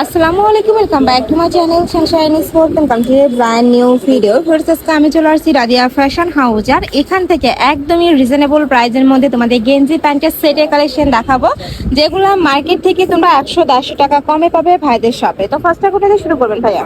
আসসালামু আলাইকুম, welcome back to my channel Sunshine Sport and Content brand new video. First আজকে আমি চলে আসছি রাদিয়া ফ্যাশন হাউস, আর এখান থেকে একদমই রিজনেবল প্রাইসের মধ্যে তোমাদের গেঞ্জি প্যান্টের সেটের কালেকশন দেখাবো, যেগুলো মার্কেট থেকে তোমরা 100-150 টাকা কমে পাবে ভাইদের শপে। তো ফার্স্টে কোথা থেকে শুরু করবেন ভাইয়া?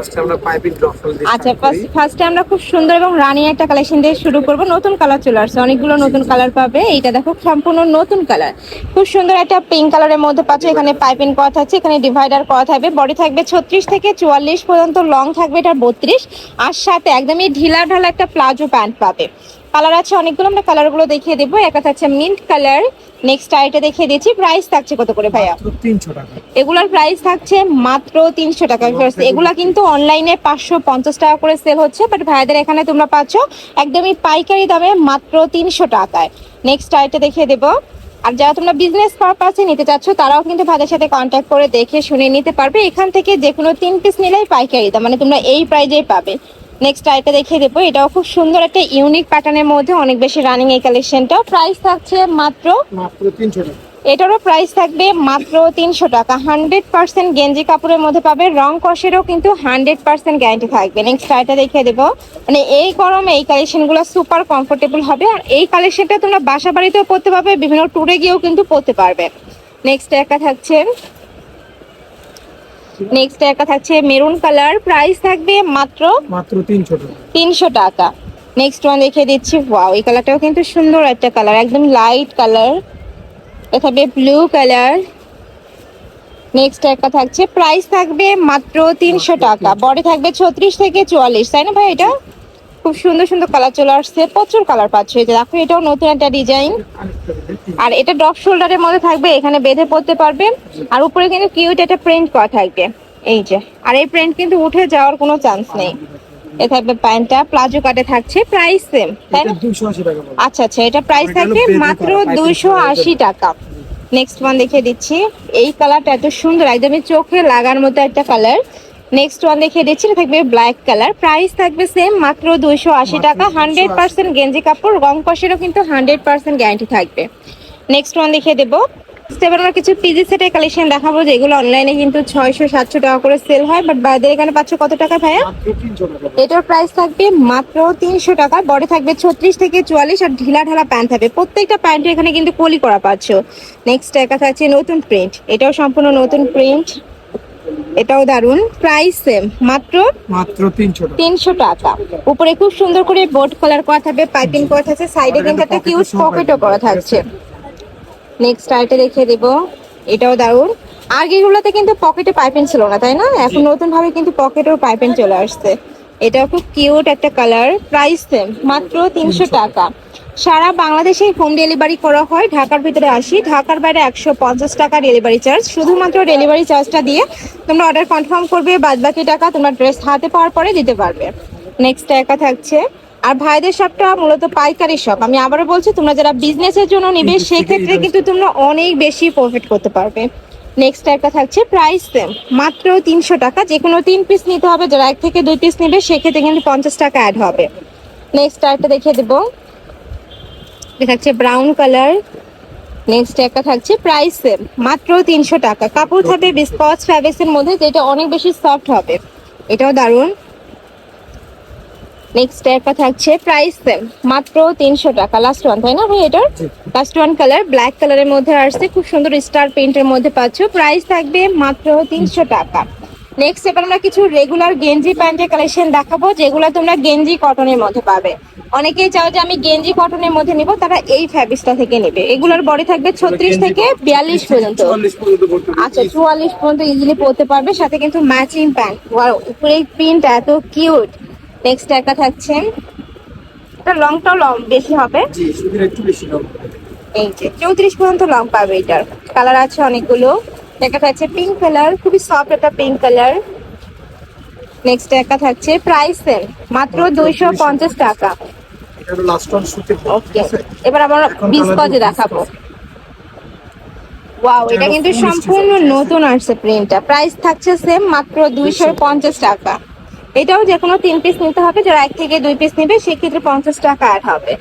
আচ্ছা, ফার্স্টে আমরা খুব সুন্দর এবং রানি একটা কালেকশন দিয়ে শুরু করব। নতুন কালার চলে আসছে, অনেকগুলো নতুন কালার পাবে। এইটা দেখো, সম্পূর্ণ নতুন কালার, খুব সুন্দর একটা পিঙ্ক কালারের মধ্যে পাচ্ছ। এখানে পাইপিং করা থাকছে, এখানে ডিভাইডার করা থাকবে। বডি থাকবে 36 থেকে 44 পর্যন্ত, লং থাকবে এটা 32, আর সাথে একদমই ঢিলা ঢালা একটা প্লাজো প্যান্ট পাবে। কালার আছে অনেকগুলো, আমরা কালারগুলো দেখিয়ে দেবো। একটা থাকছে মিন্ট কালার, নেক্সট আইটা দেখিয়ে দিচ্ছি। প্রাইস থাকছে কত করে ভাইয়া? 300 টাকা। এগুলার প্রাইস থাকছে মাত্র 300 টাকা। এগুলা কিন্তু অনলাইনে 550 টাকা করে সেল হচ্ছে, বাট ভাইদের এখানে তোমরা পাচ্ছ একদমই পাইকারি দামে মাত্র 300 টাকায়। নেক্সট আইটা দেখিয়ে দেবো। আর যারা তোমরা বিজনেস পারপাসে নিতে চাচ্ছ, তারাও কিন্তু ভাইদের সাথে কন্ট্যাক্ট করে দেখে শুনে নিতে পারবে। এখান থেকে যে কোনো 3 পিস নিলেই পাইকারি দাম, মানে তোমরা এই প্রাইজেই পাবে। নেক্সট আইটা দেখিয়ে দেবো। এটাও খুব সুন্দর একটা ইউনিক প্যাটার্নের মধ্যে, অনেক বেশি রানিং এই কালেকশনটা। প্রাইস থাকছে মাত্র 300 টাকা। এটারও প্রাইস থাকবে মাত্র 300 টাকা। 100% গেঞ্জি কাপড়ের মধ্যে পাবে, রং কষেরও কিন্তু 100% গ্যারান্টি থাকবে। নেক্সট আইটা দেখিয়ে দেবো। মানে এই গরমে এই কালেকশনগুলো সুপার কমফোর্টেবল হবে, আর এই কালেকশনটা তোমরা বাসা বাড়িতেও পরতে পারবে, বিভিন্ন ট্যুরে গিয়েও কিন্তু পরতে পারবে। নেক্সট একটা থাকছে মেরুন কালার, প্রাইস থাকবে মাত্র 300 টাকা। 300 টাকা। নেক্সট ওয়ান দেখিয়ে দিচ্ছি। ওয়াও, এই কালারটাও কিন্তু সুন্দর একটা কালার, একদম লাইট কালার, এটা থাকবে ব্লু কালার। নেক্সট একটা থাকছে, প্রাইস থাকবে মাত্র 300 টাকা। বডি থাকবে 36 থেকে 44, তাই না ভাই? এটা খুব সুন্দর সুন্দর কালার চলে আসছে, প্রচুর কালার পাচ্ছ। এই যে দেখো, এটাও নতুন একটা ডিজাইন, আর এটা ড্রপ শোল্ডারের মধ্যে থাকবে, এখানে বেঁধে পড়তে পারবে। আর উপরে কিন্তু কিউট একটা প্রিন্ট করা থাকবে, এই যে। আর এই প্রিন্ট কিন্তু উঠে যাওয়ার কোনো চান্স নেই। এ থাকবে প্যান্টটা, প্লাজো কাটে থাকছে, প্রাইস সেম, তাই না? 280 টাকা। আচ্ছা আচ্ছা, এটা প্রাইস থাকবে মাত্র 280 টাকা। নেক্সট ওয়ান দেখিয়ে দিচ্ছি। এই কালারটা এত সুন্দর, একদমই চোখে লাগার মতো একটা কালার। নেক্সট ওয়ান দেখিয়ে দিচ্ছি, এটা থাকবে ব্ল্যাক কালার, প্রাইস থাকবে সেম মাত্র 280 টাকা। 100% গেঞ্জি কাপড়, রং কষেরও কিন্তু 100% গ্যারান্টি থাকবে। নেক্সট ওয়ান দেখিয়ে দেবো। এবার আমরা কিছু পিজি সেটের কালেকশন দেখাবো, যেগুলো অনলাইনে কিন্তু 600-700 টাকা করে সেল হয়, বাট বাইরে এখানে পাচ্ছ কত টাকা ভাইয়া? এটার প্রাইস থাকবে মাত্র 300 টাকা। বডি থাকবে 36 থেকে 44, আর ঢিলা ঢালা প্যান্ট থাকবে। প্রত্যেকটা প্যান্টে এখানে কিন্তু পলি করা পাচ্ছ। নেক্সট একটা থাকছে নতুন প্রিন্ট, এটাও সম্পূর্ণ নতুন প্রিন্ট, এটাও দারুন। প্রাইস সেম, মাত্র 300 টাকা। উপরে খুব সুন্দর করে বোর্ড কালার করা থাকবে, পাইপিং করা থাকছে, সাইডে কিন্তু একটা কিউট পকেটও করা থাকছে। নেক্সট আইটা দেখিয়ে দেবো, এটাও দারুন। আগেগুলোতে কিন্তু পকেটে পাইপিং ছিল না, তাই না? এখন নতুন ভাবে কিন্তু পকেটেও পাইপিং চলে আসছে। এটাও খুব কিউট একটা কালার, প্রাইস সেম, মাত্র 300 টাকা। সারা বাংলাদেশে হোম ডেলিভারি করা হয়, ঢাকার ভিতরে 80, ঢাকার বাইরে 150 টাকা ডেলিভারি চার্জ। শুধুমাত্র ডেলিভারি চার্জটা দিয়ে তোমরা অর্ডার কনফার্ম করবে, বাদ বাকি টাকা তোমরা ড্রেস হাতে পাওয়ার পরে দিতে পারবে। নেক্সট একা থাকছে। আর ভাইদের শপটা মূলত পাইকারি শপ, আমি আবারও বলছি, তোমরা যারা বিজনেসের জন্য নিবে সেক্ষেত্রে কিন্তু তোমরা অনেক বেশি প্রফিট করতে পারবে। নেক্সট একটা থাকছে, প্রাইস সেম, মাত্র 300 টাকা। যে কোনো 3 পিস নিতে হবে, যারা 1 থেকে 2 পিস নিবে সেক্ষেত্রে কিন্তু 50 টাকা অ্যাড হবে। নেক্সট একটা দেখিয়ে দেবো, এটা থাকছে ব্রাউন কালার। নেক্সট একটা থাকছে, প্রাইস সেম, মাত্র 300 টাকা। কাপড় থাকবে বিস্কচ ফ্যাব্রিক্সের মধ্যে, যেটা অনেক বেশি সফট হবে, এটাও দারুন। নেক্সট একটা থাকছে, প্রাইস সেম, মাত্র 300 টাকা। লাস্ট ওয়ান, তাই না ভাই? এটার লাস্ট ওয়ান কালার ব্ল্যাক কালারের মধ্যে আসছে, খুব সুন্দর স্টার প্রিন্টের মধ্যে পাচ্ছ। প্রাইস থাকবে মাত্র 300 টাকা। নেক্সট এবার আমরা কিছু রেগুলার গেঞ্জি প্যান্টের কালেকশন দেখাবো, যেগুলো তোমরা গেঞ্জি কটনের মধ্যে পাবে। অনেকেই চাও যে আমি গেঞ্জি কটনের মধ্যে নিব, তারা এই ফ্যাব্রিক্সটা থেকে নেবে। এগুলোর বডি থাকবে 36 থেকে 42 পর্যন্ত। আচ্ছা, 44 পর্যন্ত ইজিলি পরতে পারবে, সাথে কিন্তু ম্যাচিং প্যান্ট। উপরে প্রিন্ট এত কিউট। নেক্সট একটা থাকছে, এটা লংটাও বেশি হবে, এই যে 34 পর্যন্ত লং পাবে। এটার কালার আছে অনেকগুলো। একটা থাকছে পিঙ্ক কালার, খুবই সফট একটা পিঙ্ক কালার। নেক্সট একটা থাকছে, প্রাইস সেম, মাত্র 250 টাকা। ওকে, এবার আমরা বিস্কজে দেখাবো। ওয়াও, এটা কিন্তু সম্পূর্ণ নতুন আসছে প্রিন্টটা। প্রাইস থাকছে সেম, মাত্র 250 টাকা। এটাও যে কোনো 3 পিস নিতে হবে, যারা 1 থেকে 2 পিস নেবে সেক্ষেত্রে 50 টাকা অ্যাড হবে।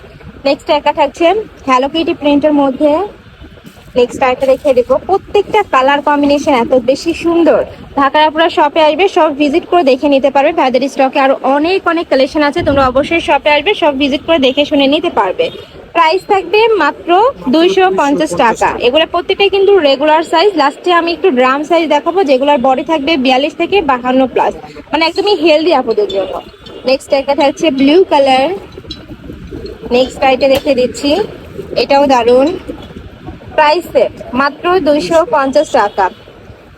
নেক্সট একটা থাকছে হ্যালো কিটি প্রিন্টের মধ্যে, নেক্সট আরেকটা দেখে দেবো, প্রত্যেকটা কালার কম্বিনেশন এত বেশি সুন্দর। ঢাকার আপনারা শপে আসবে, সব ভিজিট করে দেখে নিতে পারবে। ভাইদের স্টকে আরো অনেক অনেক কালেকশন আছে, তোমরা অবশ্যই শপে আসবে, সব ভিজিট করে দেখে শুনে নিতে পারবে। প্রাইস থাকবে মাত্র 250 টাকা। এগুলো প্রত্যেকটাই কিন্তু রেগুলার সাইজ। লাস্টে আমি একটু ড্রাম সাইজ দেখাবো, যেগুলোর বডি থাকবে 42 থেকে 52 প্লাস, মানে একদমই হেলদি আপুদের জন্য। নেক্সট একটা থাকছে ব্লু কালার। নেক্সট আইটা দেখে দিচ্ছি, এটাও দারুন। প্রাইস সেট মাত্র 250 টাকা।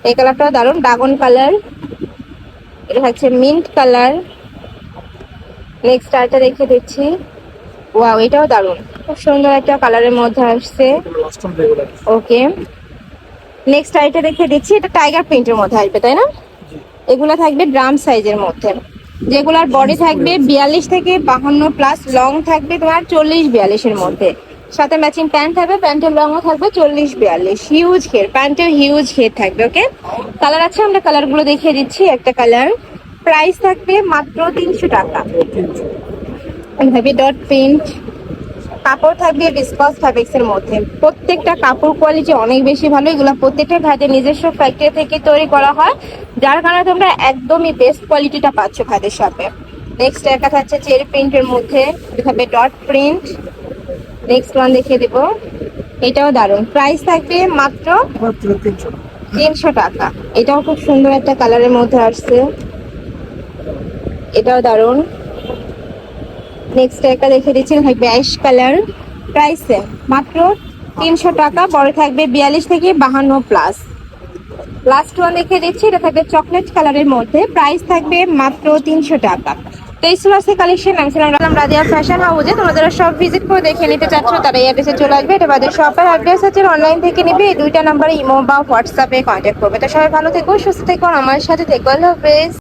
এই কালারটাও দারুন, ড্রাগন কালার। এটা হচ্ছে মিন্ট কালার। নেক্সট আইটা দেখে দিচ্ছি, ওয়াও এটাও দারুন, খুব সুন্দর একটা কালারের মধ্যে আসছে। Last time regular. Okay, next আইটা দেখে দিচ্ছি, এটা টাইগার প্রিন্টের মধ্যে আসবে, তাই না? এগুলা থাকবে ড্রাম সাইজের মধ্যে, যেগুলার বডি থাকবে 42 থেকে 52 প্লাস, লং থাকবে তোমার 40-42 এর মধ্যে। সাথে ম্যাচিং প্যান্ট থাকবে, প্যান্টের লংও থাকবে 40-42। হিউজ ঘের, প্যান্টেও হিউজ ঘের থাকবে। ওকে, কালার আছে, আমরা কালার গুলো দেখিয়ে দিচ্ছি। একটা কালার, প্রাইস থাকবে মাত্র 300 টাকা। এইভাবে ডট প্রিন্ট, কাপড় থাকবে বিসকস ফ্যাব্রিক্স এর মধ্যে। প্রত্যেকটা কাপড় কোয়ালিটি অনেক বেশি ভালো, এগুলো প্রত্যেকটা ভাইদের নিজস্ব ফ্যাক্টরি থেকে তৈরি করা হয়, যার কারণে তোমরা একদমই বেস্ট কোয়ালিটিটা পাচ্ছ ভাইদের শপে। নেক্সট একটা থাকছে চেরি প্রিন্টের মধ্যে, এভাবে ডট প্রিন্ট। নেক্সট ওয়ান দেখিয়ে দেব, এটাও দারুন। প্রাইস থাকবে মাত্র মাত্র 300 টাকা। 300 টাকা। এটাও খুব সুন্দর একটা কালারের মধ্যে আসছে, এটাও দারুন। নেক্সট একটা দেখে দিচ্ছি, থাকবে অ্যাশ কালার। প্রাইস মাত্র 300 টাকা, বড় থাকবে 42 থেকে 52 প্লাস। লাস্ট ওয়ান দেখে দিচ্ছি, এটা থাকবে চকলেট কালারের মধ্যে। প্রাইস থাকবে মাত্র 300 টাকা। তো এই ছিল আজকে কালেকশন। আমি ছিলাম রাদিয়া ফ্যাশন হাউসে। তোমরা যারা সব ভিজিট করে দেখে নিতে চাচ্ছ, তারা এই অ্যাড্রেসে চলে আসবে। এটা বাদের শপের অ্যাড্রেস আছে, অনলাইন থেকে নিবে। এই দুইটা নাম্বারে ইমো বা হোয়াটসঅ্যাপে কন্ট্যাক্ট করবে। তো সবাই ভালো থেকো, সুস্থ থেকো, আমার সাথে থেকো। আল্লাহ হাফেজ।